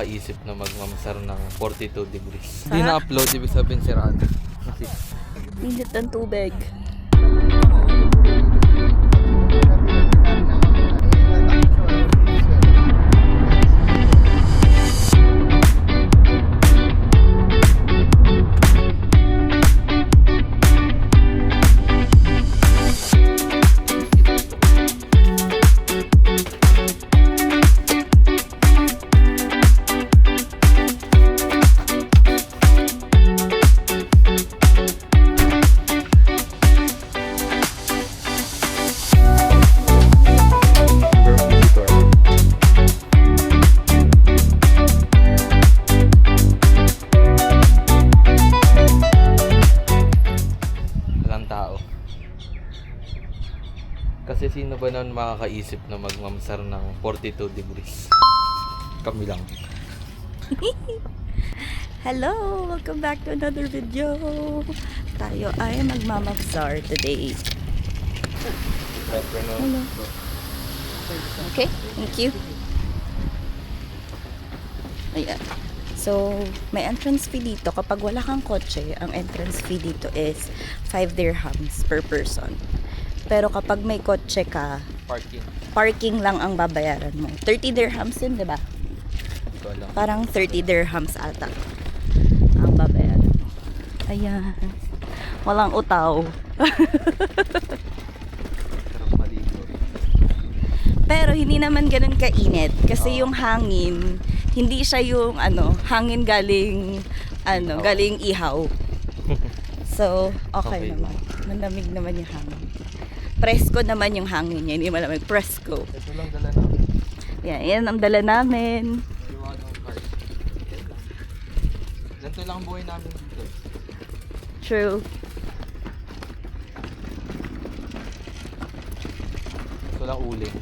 Isip na magmamasar ng 42 degrees. Hindi na-upload, ibig sabihin sirado. Kasi Init ng tubig. walang tao. Kasi sino ba naman makakaisip na magmamasar ng 42 degrees? Kami lang. Hello! Welcome back to another video. Tayo ay magmamabsar today. Hello. Okay, thank you. Ayan. So, may entrance fee dito. Kapag wala kang kotse, ang entrance fee dito is 5 dirhams per person. Pero kapag may kotse ka, Parking. parking lang ang babayaran mo. 30 dirhams yun, di ba? Ito lang. Parang 30 dirhams ata ang babayaran mo. Ayan. Walang utaw. Sarap maligo. Pero hindi naman ganun kainit. Kasi yung hangin, hindi siya yung hangin galing Ihaw. galing ihaw. So, okay Okay. naman. Malamig naman yung hangin. Presko naman yung hangin niya, hindi malamig. Presko. Ito lang dala namin. Yan ang dala namin. Iwagang card. Ganito lang ang buhay namin dito. True. Ito lang uling.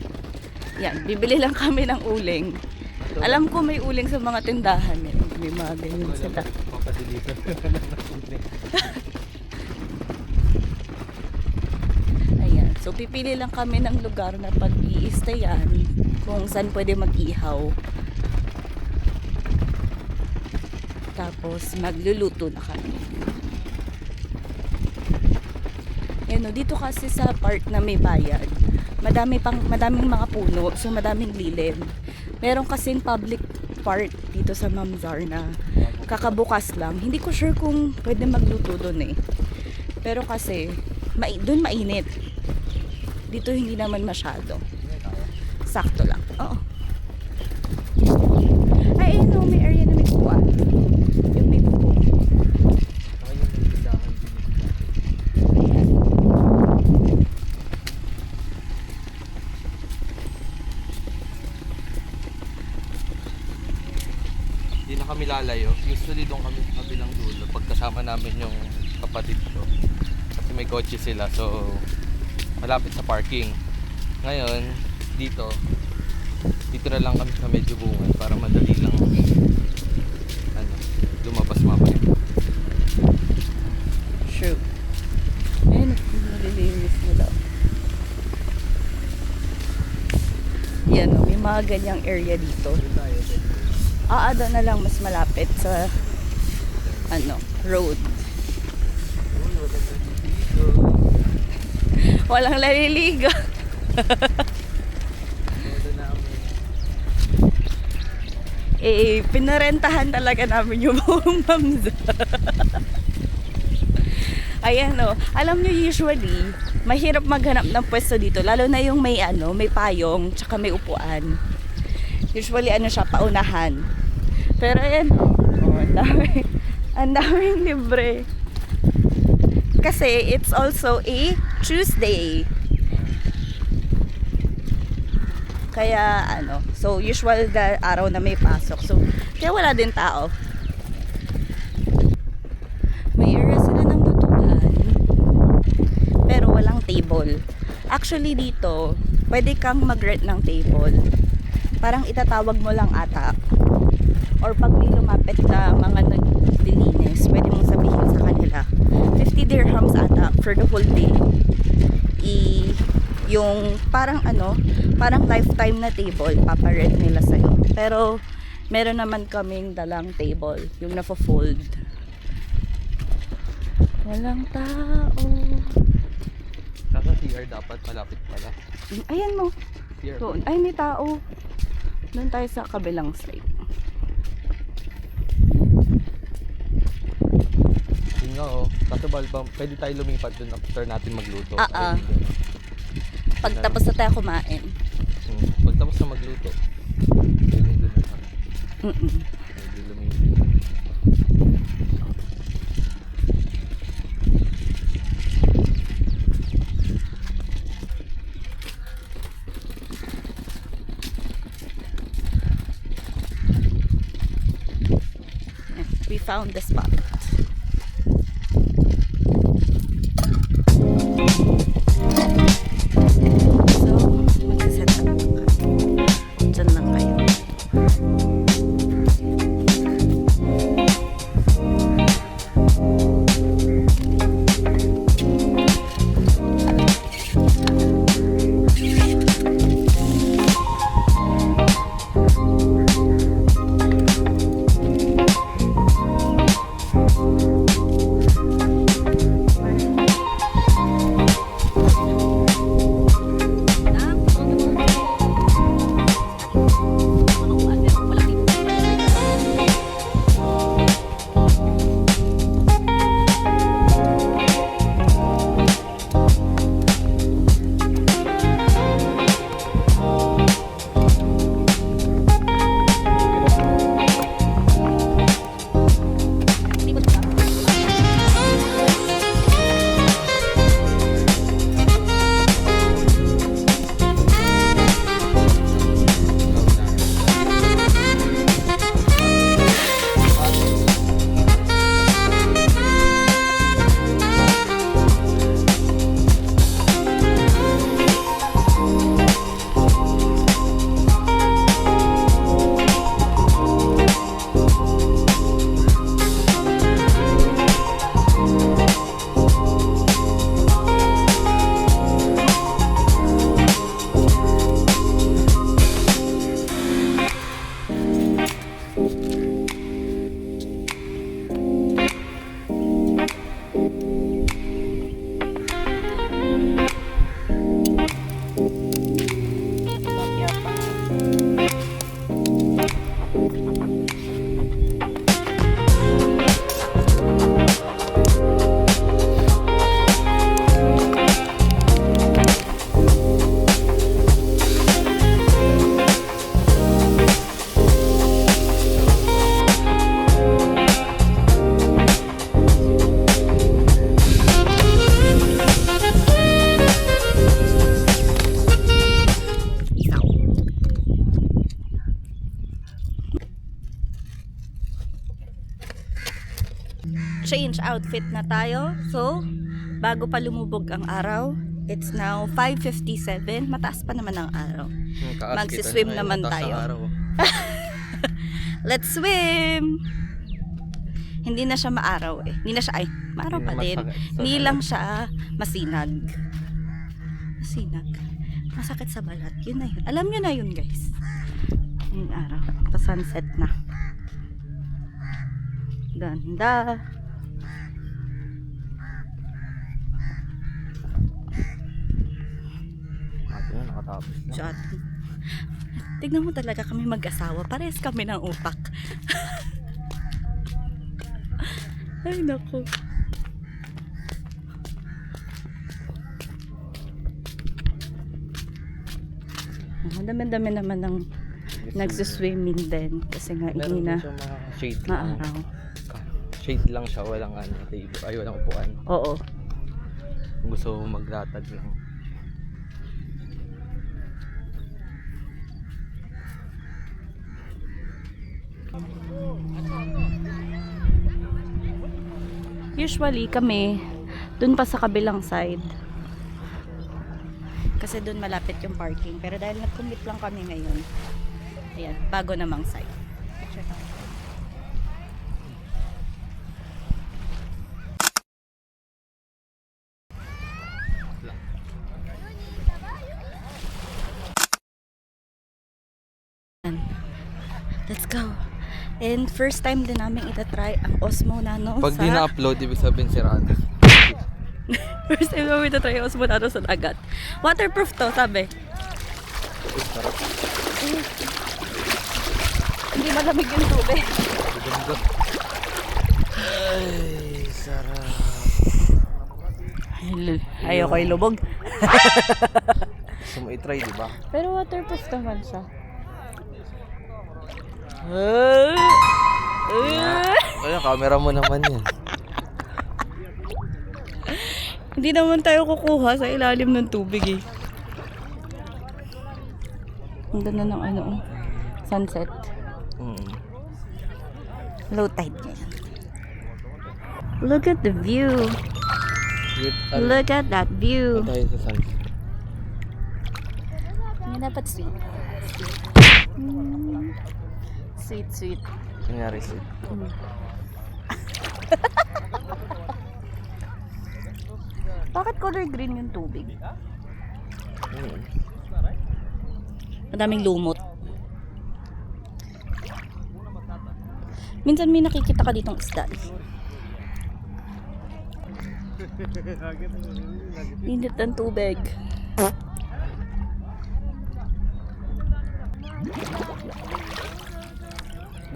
Yan, bibili lang kami ng uling. Ito Alam ko may uling sa mga tindahan eh. May mga ganyan sila. Papadilitan ng uling. Ayan. So, pipili lang kami ng lugar na pag-i-stayan kung saan pwede mag-ihaw. Tapos, magluluto na kami. Yan o, dito kasi sa part na may bayad, madaming mga puno, so madaming lilim. Meron kasing public part dito sa Mamzar na kakabukas lang. Hindi ko sure kung pwede magluto doon eh. Pero kasi, doon mainit. Dito hindi naman masyado. Sakto lang. Oo. Ay, no, may area na may kuwan. Yung may buko. Saka yung may tindahan din. Ayan. Hindi na kami lalayo. Usually doon kami sa kabilang dulo. Pagkasama namin yung kapatid ko. Kasi may kotse sila. So, malapit sa parking. Ngayon, dito na lang kami sa medyo bungan para madali lang lumabas mamaya. True. Ayun, nalilinis nila. Yan o, may mga ganyang area dito. Doon na lang mas malapit sa road. Walang naliligo. Pinarentahan talaga namin yung buong Mamza. Ayan o. Alam nyo usually, mahirap maghanap ng pwesto dito. Lalo na yung may payong, tsaka may upuan. Usually siya, paunahan. Pero ayan o. Ang daming libre. Kasi it's also a Tuesday. Kaya so usual na araw na may pasok. So, kaya wala din tao. May area sila ng lutuan. Pero walang table. Actually dito, pwede kang mag-rent ng table. Parang itatawag mo lang ata. Or pag may lumapit na mga naglilinis, pwede mong sabihin sa kanila. 50 dirhams ata for the whole day. Yung parang parang lifetime na table paparent nila sa'yo. Pero Meron naman kaming dalang table, yung nafo-fold. Walang tao. Saka CR dapat malapit pala. Ayan mo. CR. Doon. Ay, may tao. Doon tayo sa kabilang side. Yun nga oh. Kaso pwede tayo lumipat dun after natin magluto. Ah. Ayun, ganun. Pag tapos na tayo kumain. Pag tapos na magluto, pwede dun na tayo. Pwede lumipat. We found the spot. So, magsiset up lang kayo. Diyan lang kayo. Change outfit na tayo. So, bago pa lumubog ang araw, it's now 5:57. Mataas pa naman ang araw. Magsiswim naman tayo. Let's swim! Hindi na siya maaraw eh. Hindi na siya, maaraw pa din. Hindi lang siya masinag. Masinag. Masakit sa balat. Yun na yun. Alam nyo na yun, guys. Yung araw. Ito sunset na. Ganda. Nakatapos na. Shot. Tignan mo talaga kami mag-asawa. Parehas kami ng utak. Ay, naku. Ang dami-dami naman ng nagsiswimming din. Kasi nga, Meron na din siya mga shade lang. maaraw. Shade lang siya. Walang table. Ay, walang upuan. Oo. Kung gusto mo maglatag lang. Usually kami dun pa sa kabilang side kasi dun malapit yung parking, pero dahil nag-commute lang kami ngayon, ayan, bago namang side. Let's go. And first time din namin itatry ang Osmo Nano Pag sa... di na-upload, ibig sabihin sirado. First time namin itatry ang Osmo Nano sa dagat. Waterproof to, sabi. Uy, sarap. Hindi malamig yung tubig. Ganda. Ay, sarap. Ayoko ilubog. Gusto mo i-try, di ba? Pero waterproof naman siya. Ay, camera mo naman yan. Hindi naman tayo kukuha sa ilalim ng tubig eh. Ang ganda ng ano, sunset. Low tide niya. Look at the view. Look at that view. Tayo sa sunset. Hindi dapat sweet. Sweet, sweet. Nangyari sweet. Bakit color green yung tubig? Madaming lumot. Minsan may nakikita ka ditong isda. Init ng tubig.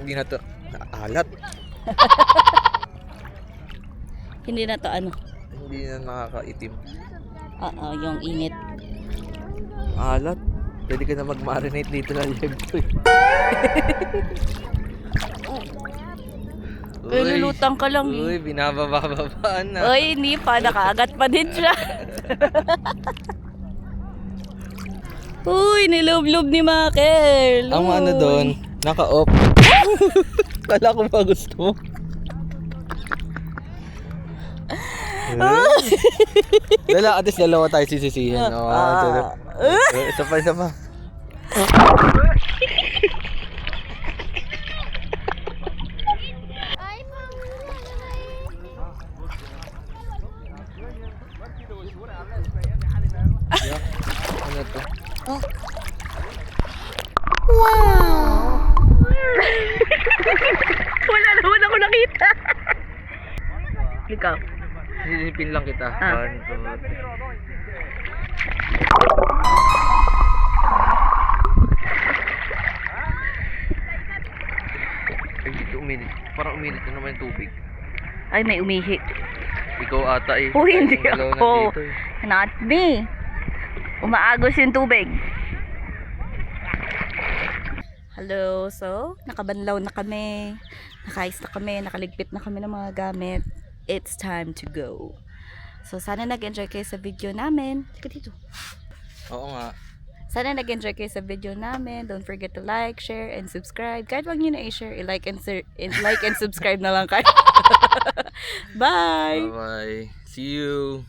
Hindi na to alat. Hindi na to ano. Hindi na nakakaitim. Oo, yung init. Alat. Pwede ka na mag-marinate dito na libre. Lulutang ka lang. Uy, binabababaan na. Uy, hindi pa. Nakaagat pa din siya. Uy, nilublob ni Makel. Ang ano doon, naka-off. Kala ko ba gusto mo? At least dalawa tayo sisisihin. Isa pa, isa pa. Ano to? Wala naman ako nakita. Ikaw. Sisipin lang kita. Ah. 1, 2, 3. Ay, dito uminit. Parang uminit na naman yung tubig. Ay, may umihi. Ikaw ata eh. Uy, hindi Dalawa ako. nandito eh. Not me. Umaagos yung tubig. Hello, so nakabanlaw na kami. Nakaayos na kami, nakaligpit na kami ng mga gamit. It's time to go. So sana nag-enjoy kayo sa video namin. Teka dito. Oo nga. Sana nag-enjoy kayo sa video namin. Don't forget to like, share, and subscribe. Kahit wag nyo na i-share, i-like and, like and subscribe na lang kayo. Bye! Bye-bye. See you.